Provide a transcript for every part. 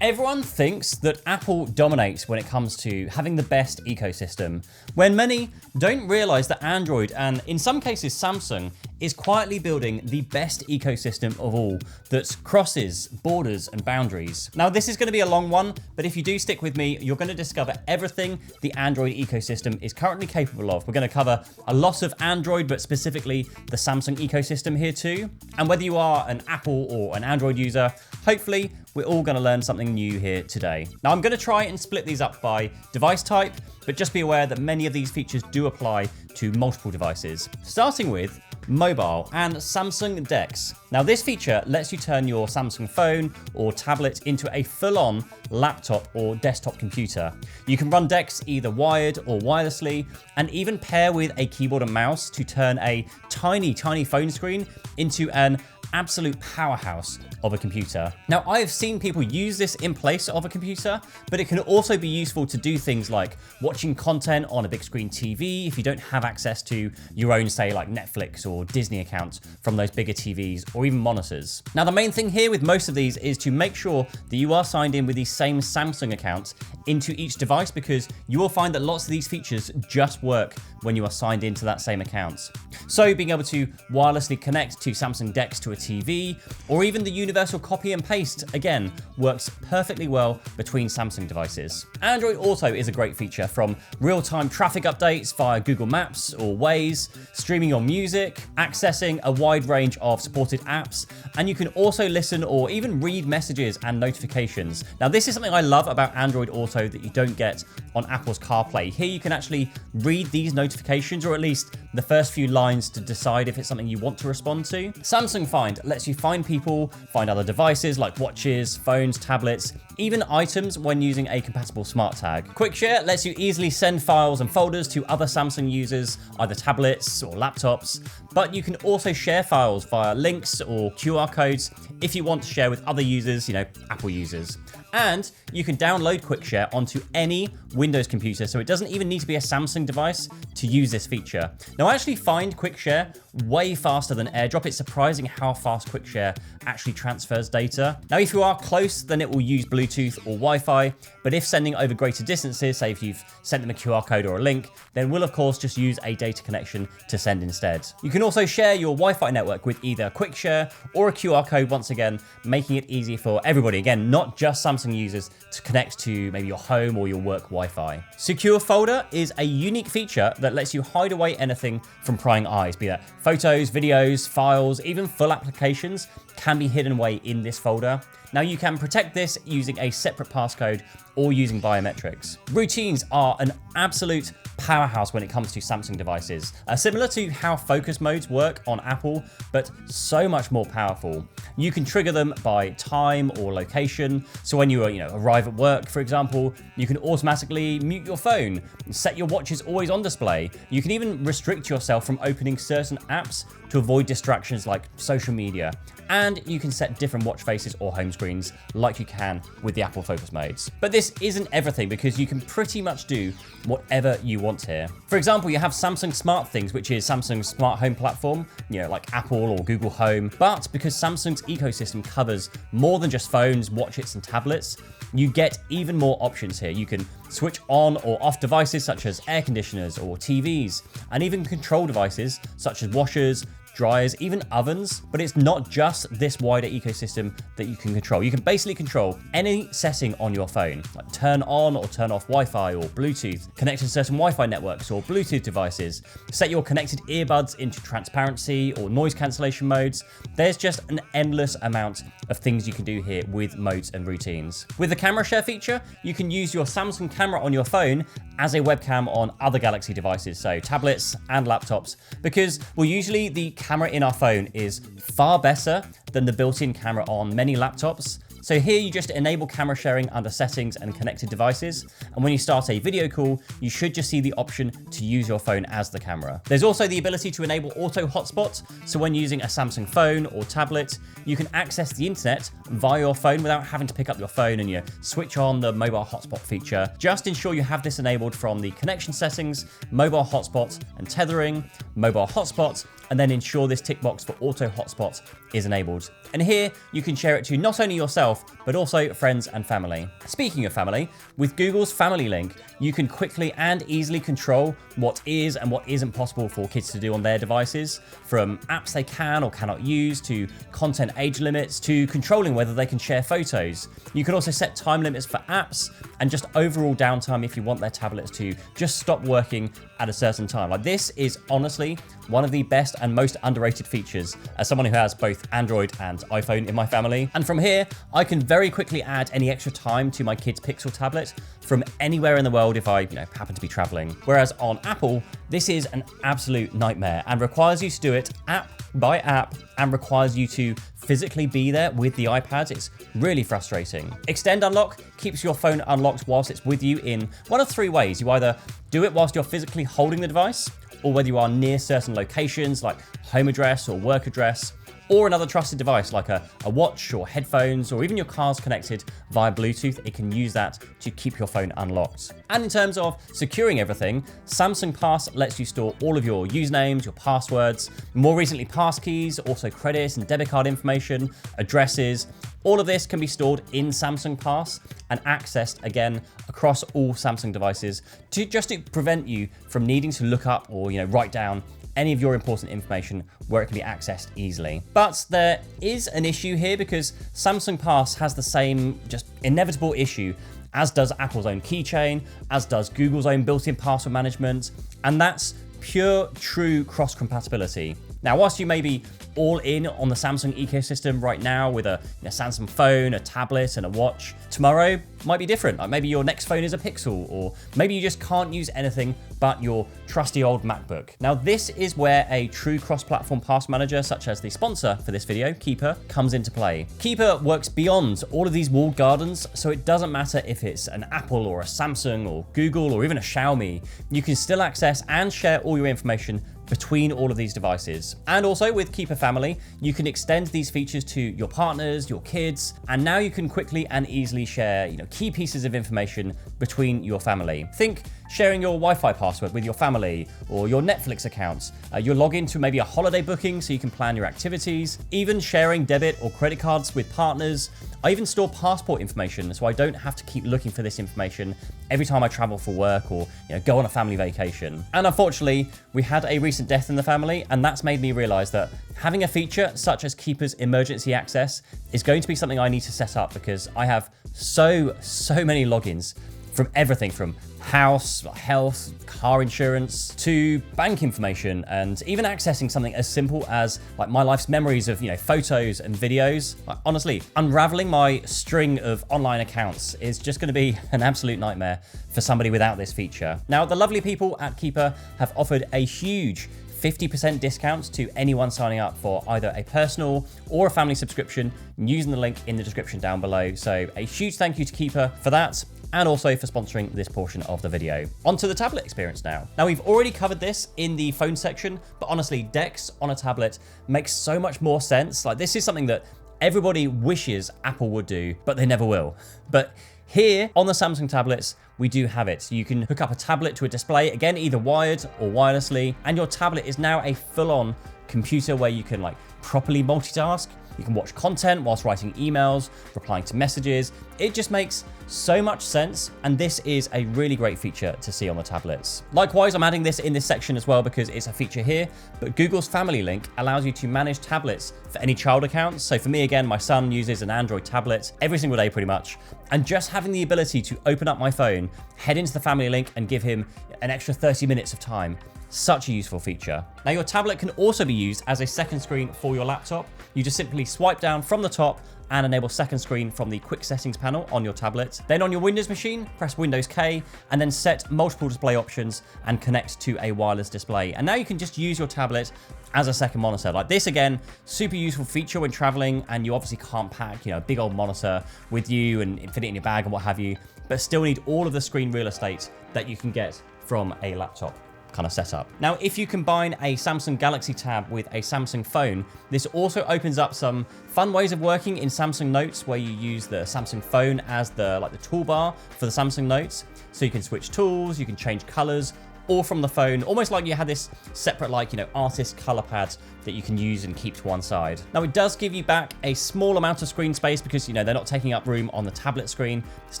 Everyone thinks that Apple dominates when it comes to having the best ecosystem, when many don't realize that Android, and in some cases Samsung, is quietly building the best ecosystem of all that crosses borders and boundaries. Now, this is going to be a long one, but if you do stick with me, you're going to discover everything the Android ecosystem is currently capable of. We're going to cover a lot of Android, but specifically the Samsung ecosystem here too. And whether you are an Apple or an Android user, hopefully we're all going to learn something new here today. Now, I'm going to try and split these up by device type, but just be aware that many of these features do apply to multiple devices. Starting with mobile and Samsung DeX. Now, this feature lets you turn your Samsung phone or tablet into a full-on laptop or desktop computer. You can run DeX either wired or wirelessly, and even pair with a keyboard and mouse to turn a tiny phone screen into an absolute powerhouse of a computer. Now, I have seen people use this in place of a computer, but it can also be useful to do things like watching content on a big screen TV if you don't have access to your own, say, like Netflix or Disney account from those bigger TVs or even monitors. Now, the main thing here with most of these is to make sure that you are signed in with the same Samsung account into each device, because you will find that lots of these features just work when you are signed into that same account. So being able to wirelessly connect to Samsung DeX to a TV, or even the universal copy and paste, again, works perfectly well between Samsung devices. Android Auto is a great feature, from real-time traffic updates via Google Maps or Waze, streaming your music, accessing a wide range of supported apps, and you can also listen or even read messages and notifications. Now, this is something I love about Android Auto that you don't get on Apple's CarPlay. Here you can actually read these notifications, or at least the first few lines, to decide if it's something you want to respond to. Samsung Find lets you find people, find other devices like watches, phones, tablets, even items when using a compatible smart tag. Quick Share lets you easily send files and folders to other Samsung users, either tablets or laptops, but you can also share files via links or QR codes if you want to share with other users, Apple users. And you can download Quick Share onto any Windows computer, so it doesn't even need to be a Samsung device to use this feature. Now, I actually find Quick Share way faster than AirDrop. It's surprising how fast Quick Share actually transfers data. Now, if you are close, then it will use Bluetooth or Wi-Fi, but if sending over greater distances, say if you've sent them a QR code or a link, then we'll of course just use a data connection to send instead. You can also share your Wi-Fi network with either Quick Share or a QR code, once again, making it easy for everybody, again, not just Samsung users, to connect to maybe your home or your work Wi-Fi. Secure Folder is a unique feature that lets you hide away anything from prying eyes, be that photos, videos, files, even full applications can be hidden away in this folder. Now, you can protect this using a separate passcode or using biometrics. Routines are an absolute powerhouse when it comes to Samsung devices, similar to how focus modes work on Apple, but so much more powerful. You can trigger them by time or location. So when you arrive at work, for example, you can automatically mute your phone, set your watches always on display. You can even restrict yourself from opening certain apps to avoid distractions like social media. And you can set different watch faces or home screens like you can with the Apple focus modes. But this isn't everything, because you can pretty much do whatever you want here. For example, you have Samsung Smart Things, which is Samsung's smart home platform, like Apple or Google Home. But because Samsung's ecosystem covers more than just phones, watches, and tablets, you get even more options here. You can switch on or off devices such as air conditioners or TVs, and even control devices such as washers, dryers, even ovens. But it's not just this wider ecosystem that you can control. You can basically control any setting on your phone, like turn on or turn off Wi-Fi or Bluetooth, connect to certain Wi-Fi networks or Bluetooth devices, set your connected earbuds into transparency or noise cancellation modes. There's just an endless amount of things you can do here with modes and routines. With the camera share feature, you can use your Samsung camera on your phone as a webcam on other Galaxy devices, so tablets and laptops, because, well, usually the camera in our phone is far better than the built-in camera on many laptops. So here you just enable camera sharing under settings and connected devices. And when you start a video call, you should just see the option to use your phone as the camera. There's also the ability to enable auto hotspot. So when using a Samsung phone or tablet, you can access the internet via your phone without having to pick up your phone and switch on the mobile hotspot feature. Just ensure you have this enabled from the connection settings, mobile hotspot and tethering, mobile hotspot, and then ensure this tick box for auto hotspot is enabled. And here you can share it to not only yourself, yourself, but also friends and family. Speaking of family, with Google's Family Link, you can quickly and easily control what is and what isn't possible for kids to do on their devices, from apps they can or cannot use, to content age limits, to controlling whether they can share photos. You can also set time limits for apps and just overall downtime if you want their tablets to just stop working at a certain time. Like, this is honestly one of the best and most underrated features as someone who has both Android and iPhone in my family. And from here, I can very quickly add any extra time to my kid's Pixel tablet from anywhere in the world if I happen to be traveling. Whereas on Apple, this is an absolute nightmare and requires you to do it app by app and requires you to physically be there with the iPad. It's really frustrating. Extend Unlock keeps your phone unlocked whilst it's with you in one of three ways. You either do it whilst you're physically holding the device, or whether you are near certain locations like home address or work address, or another trusted device like a watch or headphones, or even your car's connected via Bluetooth, it can use that to keep your phone unlocked. And in terms of securing everything, Samsung Pass lets you store all of your usernames, your passwords, more recently passkeys, also credit and debit card information, addresses. All of this can be stored in Samsung Pass and accessed again across all Samsung devices to prevent you from needing to look up or write down any of your important information where it can be accessed easily. But there is an issue here because Samsung Pass has the same just inevitable issue as does Apple's own keychain, as does Google's own built-in password management, and that's pure, true cross-compatibility. Now, whilst you may be all in on the Samsung ecosystem right now with a Samsung phone, a tablet, and a watch, tomorrow might be different. Like maybe your next phone is a Pixel, or maybe you just can't use anything but your trusty old MacBook. Now, this is where a true cross-platform pass manager, such as the sponsor for this video, Keeper, comes into play. Keeper works beyond all of these walled gardens, so it doesn't matter if it's an Apple or a Samsung or Google or even a Xiaomi, you can still access and share all your information between all of these devices. And also with Keeper Family, you can extend these features to your partners, your kids, and now you can quickly and easily share key pieces of information between your family. Think sharing your Wi-Fi password with your family, or your Netflix accounts, your login to maybe a holiday booking so you can plan your activities, even sharing debit or credit cards with partners. I even store passport information so I don't have to keep looking for this information every time I travel for work or go on a family vacation. And unfortunately, we had a recent death in the family, and that's made me realize that having a feature such as Keeper's emergency access is going to be something I need to set up, because I have so many logins from everything from house, health, car insurance, to bank information, and even accessing something as simple as like my life's memories of photos and videos. Like, honestly, unraveling my string of online accounts is just going to be an absolute nightmare for somebody without this feature. Now, the lovely people at Keeper have offered a huge 50% discount to anyone signing up for either a personal or a family subscription using the link in the description down below. So a huge thank you to Keeper for that, and also for sponsoring this portion of the video. Onto the tablet experience now. Now, we've already covered this in the phone section, but honestly, Dex on a tablet makes so much more sense. Like, this is something that everybody wishes Apple would do, but they never will. But here on the Samsung tablets, we do have it. So you can hook up a tablet to a display, again, either wired or wirelessly, and your tablet is now a full-on computer where you can properly multitask. You can watch content whilst writing emails, replying to messages. It just makes so much sense, and this is a really great feature to see on the tablets. Likewise, I'm adding this in this section as well because it's a feature here, but Google's Family Link allows you to manage tablets for any child accounts. So for me, again, my son uses an Android tablet every single day pretty much, and just having the ability to open up my phone, head into the Family Link and give him an extra 30 minutes of time. Such a useful feature. Now, your tablet can also be used as a second screen for your laptop. You just simply swipe down from the top and enable second screen from the quick settings panel on your tablet. Then on your Windows machine, press Windows K and then set multiple display options and connect to a wireless display. And now you can just use your tablet as a second monitor. Like this, again, super useful feature when traveling, and you obviously can't pack, a big old monitor with you and fit it in your bag and what have you, but still need all of the screen real estate that you can get from a laptop kind of setup. Now, if you combine a Samsung Galaxy Tab with a Samsung phone, this also opens up some fun ways of working in Samsung Notes, where you use the Samsung phone as the toolbar for the Samsung Notes. So you can switch tools, you can change colors, or from the phone, almost like you had this separate, like, artist color pad that you can use and keep to one side. Now, it does give you back a small amount of screen space because, they're not taking up room on the tablet screen. It's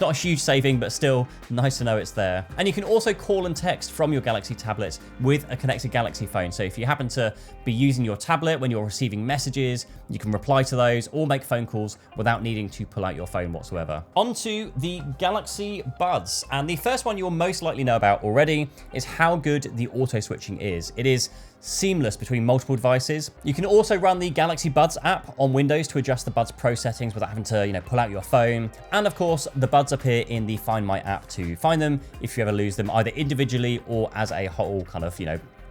not a huge saving, but still nice to know it's there. And you can also call and text from your Galaxy tablet with a connected Galaxy phone. So if you happen to be using your tablet when you're receiving messages, you can reply to those or make phone calls without needing to pull out your phone whatsoever. Onto the Galaxy Buds. And the first one you'll most likely know about already is how good the auto switching is. It is seamless between multiple devices. You can also run the Galaxy Buds app on Windows to adjust the Buds Pro settings without having to, pull out your phone. And of course, the Buds appear in the Find My app to find them if you ever lose them, either individually or as a whole kind of,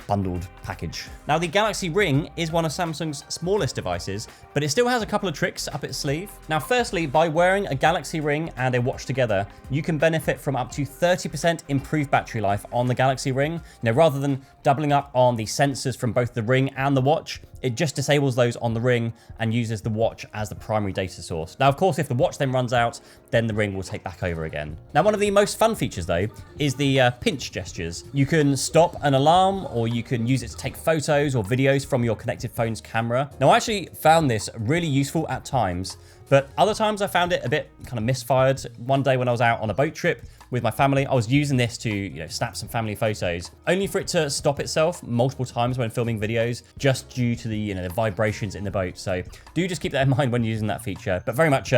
bundled package. Now, the Galaxy Ring is one of Samsung's smallest devices, but it still has a couple of tricks up its sleeve. Now, firstly, by wearing a Galaxy Ring and a watch together, you can benefit from up to 30% improved battery life on the Galaxy Ring. Rather than doubling up on the sensors from both the Ring and the watch, it just disables those on the Ring and uses the watch as the primary data source. Now, of course, if the watch then runs out, then the Ring will take back over again. Now, one of the most fun features, though, is the pinch gestures. You can stop an alarm, or you can use it to take photos or videos from your connected phone's camera. Now, I actually found this really useful at times, but other times I found it a bit kind of misfired. One day when I was out on a boat trip with my family, I was using this to, snap some family photos, only for it to stop itself multiple times when filming videos, just due to the, the vibrations in the boat. So do just keep that in mind when using that feature, but very much,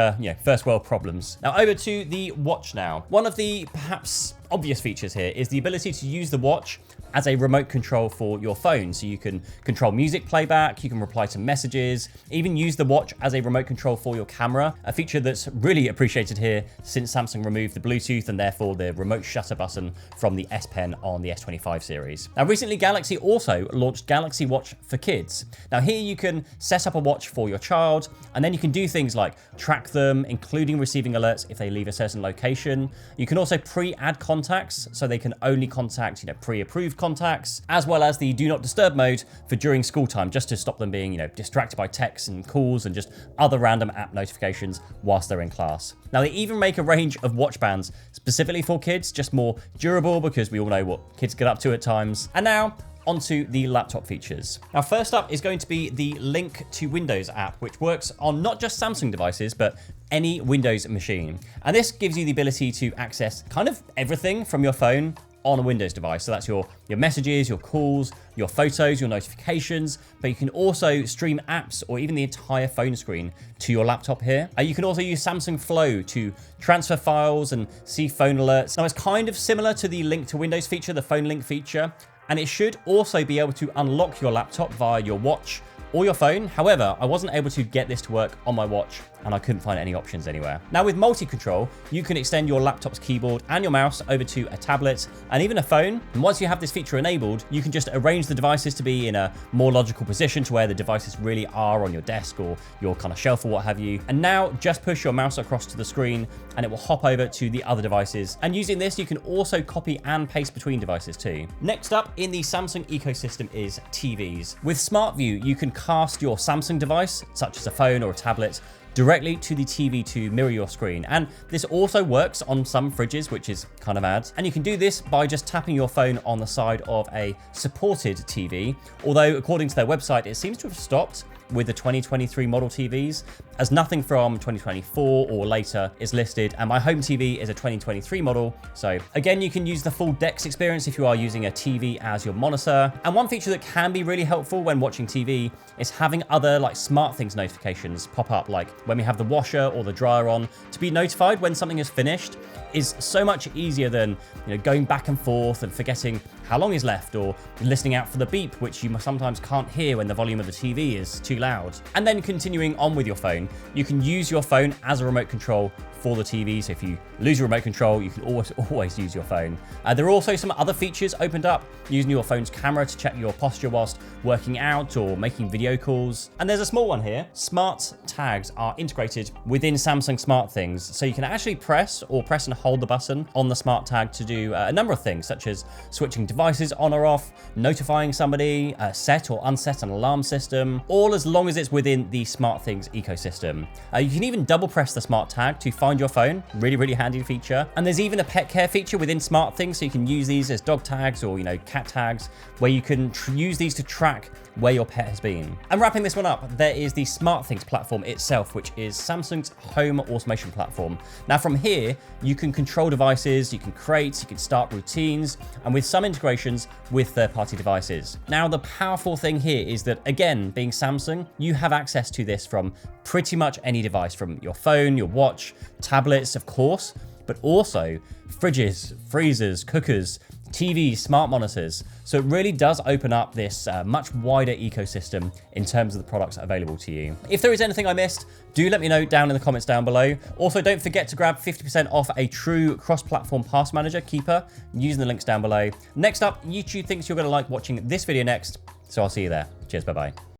first world problems. Now over to the watch now. One of the perhaps obvious features here is the ability to use the watch as a remote control for your phone. So you can control music playback, you can reply to messages, even use the watch as a remote control for your camera, a feature that's really appreciated here since Samsung removed the Bluetooth and therefore the remote shutter button from the S Pen on the S25 series. Now, recently Galaxy also launched Galaxy Watch for Kids. Now here you can set up a watch for your child, and then you can do things like track them, including receiving alerts if they leave a certain location. You can also pre-add contacts, so they can only contact, pre-approved contacts, as well as the do not disturb mode for during school time, just to stop them being, distracted by texts and calls and just other random app notifications whilst they're in class. Now, they even make a range of watch bands specifically for kids, just more durable because we all know what kids get up to at times. And now, onto the laptop features. Now, first up is going to be the Link to Windows app, which works on not just Samsung devices, but any Windows machine. And this gives you the ability to access kind of everything from your phone on a Windows device. So that's your messages, your calls, your photos, your notifications, but you can also stream apps or even the entire phone screen to your laptop here. You can also use Samsung Flow to transfer files and see phone alerts. Now, it's kind of similar to the Link to Windows feature, the phone link feature, and it should also be able to unlock your laptop via your watch or your phone. However, I wasn't able to get this to work on my watch and I couldn't find any options anywhere. Now with multi-control, you can extend your laptop's keyboard and your mouse over to a tablet and even a phone. And once you have this feature enabled, you can just arrange the devices to be in a more logical position to where the devices really are on your desk or your kind of shelf or what have you. And now just push your mouse across to the screen and it will hop over to the other devices. And using this, you can also copy and paste between devices too. Next up in the Samsung ecosystem is TVs. With Smart View, you can cast your Samsung device, such as a phone or a tablet, directly to the TV to mirror your screen. And this also works on some fridges, which is kind of mad. And you can do this by just tapping your phone on the side of a supported TV. Although according to their website, it seems to have stopped with the 2023 model TVs, as nothing from 2024 or later is listed, and my home TV is a 2023 model. So again, you can use the full DeX experience if you are using a TV as your monitor. And one feature that can be really helpful when watching TV is having other like SmartThings notifications pop up, like when we have the washer or the dryer on. To be notified when something is finished is so much easier than going back and forth and forgetting how long is left, or listening out for the beep, which you sometimes can't hear when the volume of the TV is too loud. And then continuing on with your phone, you can use your phone as a remote control for the TV. So if you lose your remote control, you can always use your phone. There are also some other features opened up, using your phone's camera to check your posture whilst working out or making video calls. And there's a small one here. Smart tags are integrated within Samsung SmartThings. So you can actually press and hold the button on the smart tag to do a number of things, such as switching devices on or off, notifying somebody, set or unset an alarm system, all as long as it's within the SmartThings ecosystem. You can even double press the smart tag to find your phone. Really, really handy feature. And there's even a pet care feature within SmartThings, so you can use these as dog tags or, cat tags, where you can use these to track where your pet has been. And wrapping this one up, there is the SmartThings platform itself, which is Samsung's home automation platform. Now from here, you can control devices, you can create, you can start routines, and with some integrations with third-party devices. Now the powerful thing here is that, again, being Samsung, you have access to this from pretty much any device, from your phone, your watch, tablets, of course, but also fridges, freezers, cookers, TVs, smart monitors. So it really does open up this much wider ecosystem in terms of the products available to you. If there is anything I missed, do let me know down in the comments down below. Also, don't forget to grab 50% off a true cross-platform pass manager keeper using the links down below. Next up, YouTube thinks you're going to like watching this video next, so I'll see you there. Cheers, bye-bye.